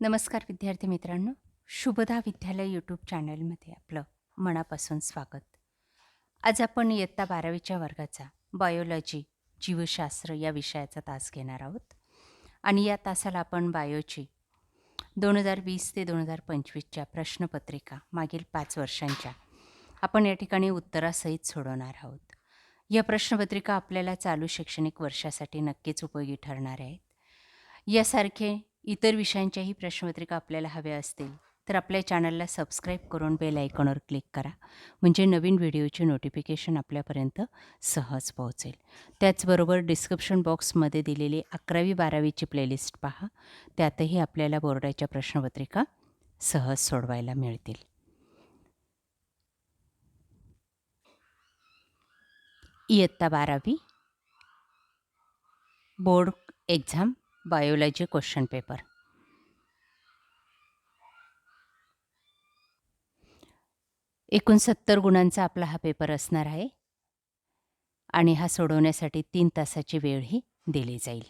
नमस्कार विद्यार्थी मित्रांनो, शुभदा विद्यालय यूट्यूब चॅनलमध्ये आपलं मनापासून स्वागत. आज आपण इयत्ता 12वीच्या वर्गाचा बायोलॉजी जीवशास्त्र या विषयाचा तास घेणार आहोत आणि या तासाला आपण बायोची 2020 ते 2025च्या प्रश्नपत्रिका मागील 5 वर्षांच्या आपण या ठिकाणी उत्तरासहित सोडवणार आहोत. या प्रश्नपत्रिका आपल्याला चालू शैक्षणिक वर्षासाठी नक्कीच उपयोगी ठरणार आहेत. यासारखे इतर विषयांच्याही प्रश्नपत्रिका आपल्याला हव्या असतील तर आपल्या चॅनलला सबस्क्राईब करून बेल आयकॉनवर क्लिक करा, म्हणजे नवीन व्हिडिओचे नोटिफिकेशन आपल्यापर्यंत सहज पोहोचेल. त्याचबरोबर डिस्क्रिप्शन बॉक्समध्ये दिलेली 11वी-12वीची प्लेलिस्ट पहा, त्यातही आपल्याला बोर्डाच्या प्रश्नपत्रिका सहज सोडवायला मिळतील. इयत्ता 12वी board exam biology question paper. एकूण 70 गुणांचा आपला हा पेपर असणार आहे आणि हा सोडवण्यासाठी 3 तासाची वेळही दिली जाईल.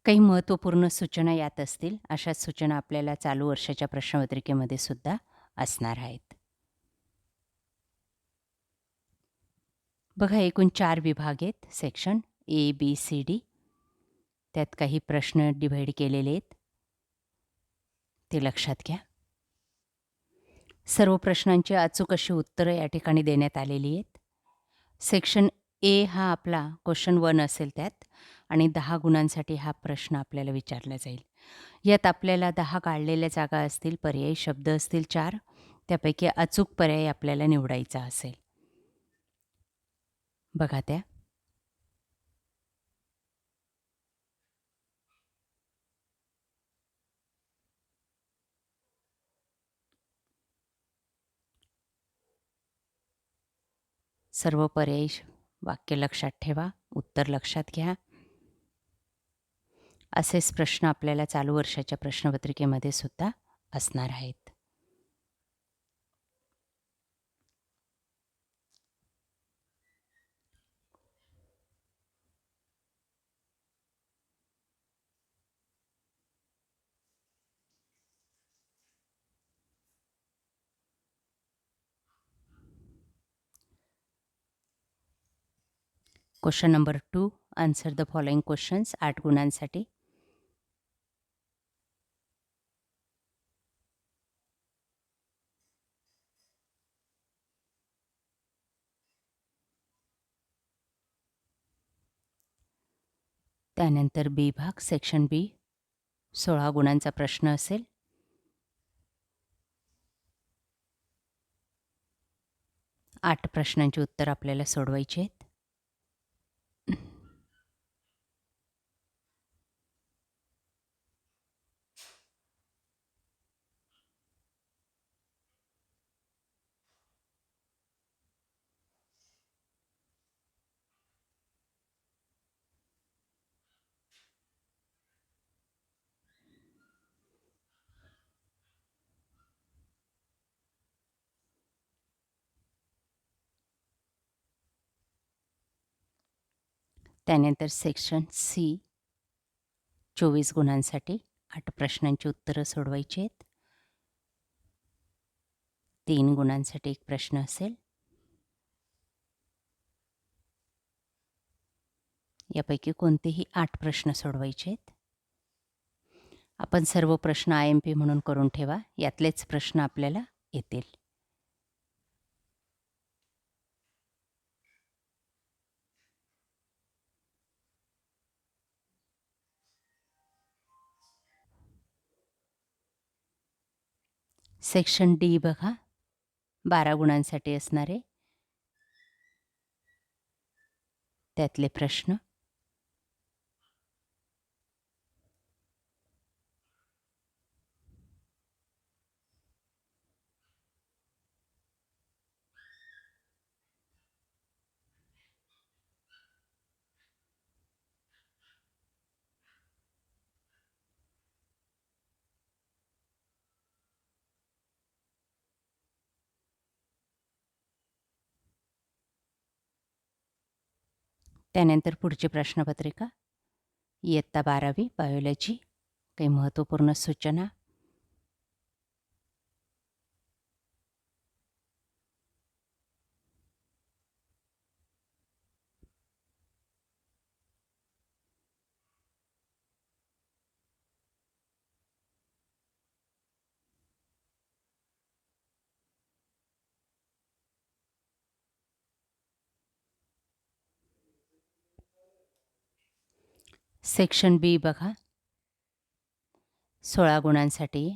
काही महत्त्वपूर्ण सूचना यात असतील, अशाच सूचना आपल्याला चालू वर्षाच्या प्रश्नपत्रिकेमध्ये सुद्धा असणार आहेत. बघा, एकूण 4 विभाग आहेत, section A, B, C, D. त्यात काही प्रश्न डिव्हाइड केलेले आहेत, ते लक्षात घ्या. सर्व प्रश्नांची अचूक अशी उत्तरं या ठिकाणी देण्यात आलेली आहेत. सेक्शन ए हा आपला क्वेश्चन 1 असेल त्यात, आणि 10 गुणांसाठी हा प्रश्न आपल्याला विचारला जाईल. यात आपल्याला 10 काढलेल्या जागा असतील, पर्यायी शब्द असतील 4, त्यापैकी अचूक पर्याय आपल्याला निवडायचा असेल. बघा त्या. सर्व पर्यायी वाक्य लक्षात ठेवा, उत्तर लक्षात घ्या. असेच प्रश्न आपल्याला चालू वर्षाच्या प्रश्नपत्रिकेमध्ये सुद्धा असणार आहेत. Question number 2, answer the following questions, 8 गुणांसाठी. त्यानंतर बी भाग, सेक्शन बी, 16 गुणांचा प्रश्न असेल. आठ प्रश्नांची उत्तर आपल्याला सोडवायची आहेत. त्यानंतर सेक्शन सी, 24 गुणांसाठी 8 प्रश्नांची उत्तरं सोडवायची आहेत. 3 गुणांसाठी एक प्रश्न असेल. यापैकी कोणतेही 8 प्रश्न सोडवायचे आहेत. आपण सर्व प्रश्न IMP म्हणून करून ठेवा, यातलेच प्रश्न आपल्याला येतील. सेक्शन डी बघा, 12 गुणांसाठी असणारे त्यातले प्रश्न. त्यानंतर पुढची प्रश्नपत्रिका, इयत्ता 12वी बायोलॉजी, काही महत्त्वपूर्ण सूचना. सेक्शन बी बघा, 16 गुणांसाठी.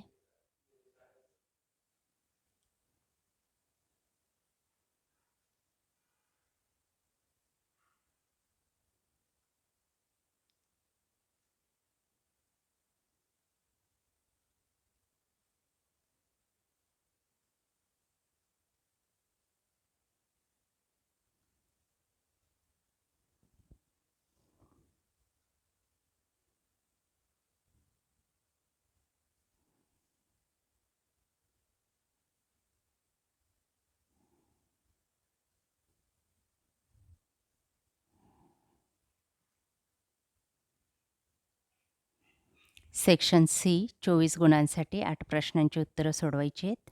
सेक्शन सी 24 गुणांसाठी 8 प्रश्नांची उत्तरं सोडवायची आहेत.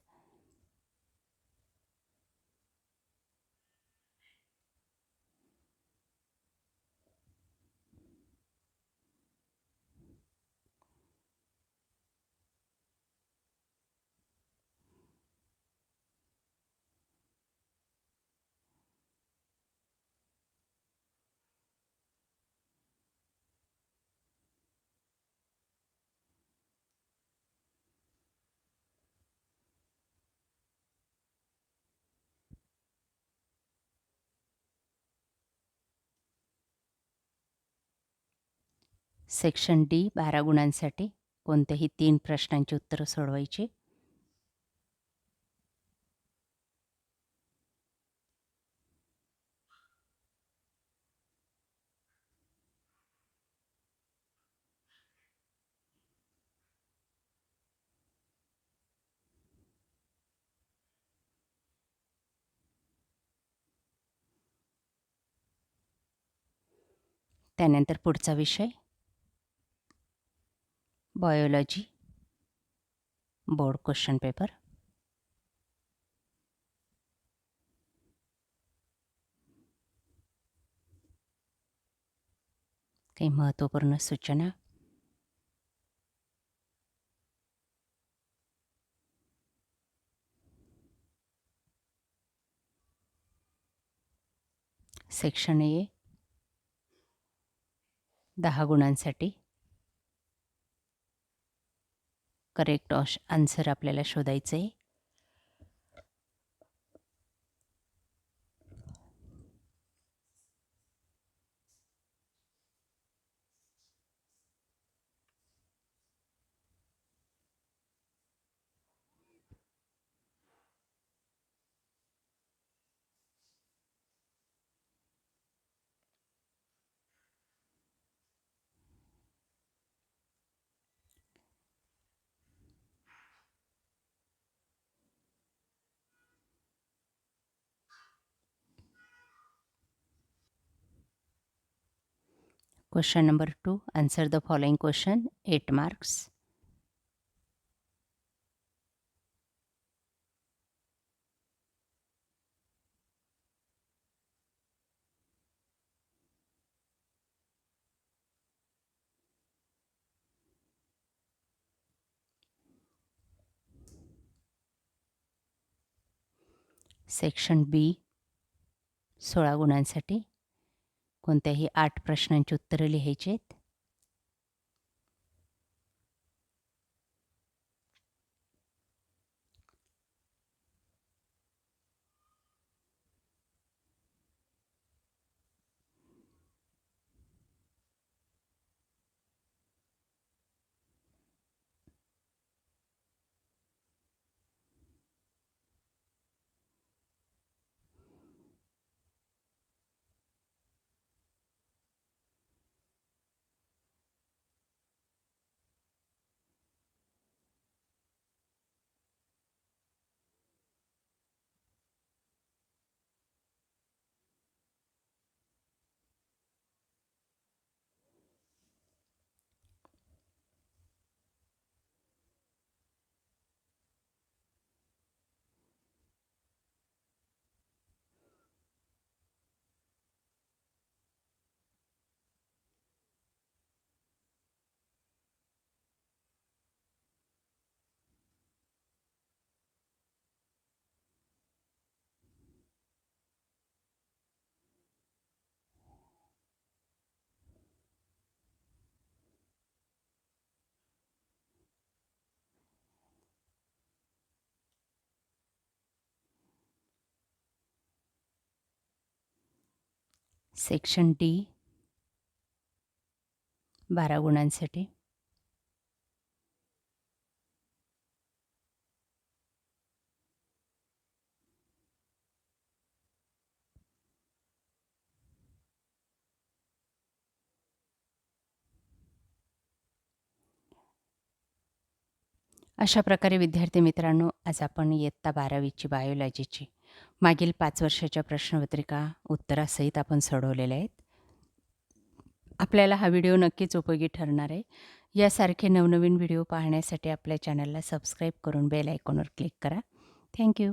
सेक्शन डी 12 गुणांसाठी कोणत्याही 3 प्रश्नांची उत्तरं सोडवायची. त्यानंतर पुढचा विषय बायोलॉजी बोर्ड क्वेश्चन पेपर. काही महत्त्वपूर्ण सूचना. सेक्शन ए 10 गुणांसाठी करेक्ट आन्सर आपल्याला शोधायचं आहे. Question number 2. Answer the following question. 8 marks. Section बी 16 गुणांसाठी कोणत्याही 8 प्रश्नांची उत्तरं लिहायची आहेत. सेक्शन डी 12 गुणांसाठी. अशा प्रकारे विद्यार्थी मित्रांनो, आज आपण इयत्ता 12वीची बायोलॉजीची मागील 5 वर्षाच्या प्रश्नपत्रिका उत्तरासहित आपण सोडवलेल्या आहेत. आपल्याला हा व्हिडिओ नक्कीच उपयोगी ठरणार आहे. यासारखे नवनवीन व्हिडिओ पाहण्यासाठी आपल्या चॅनलला सबस्क्राईब करून बेल आयकॉनवर क्लिक करा. Thank you.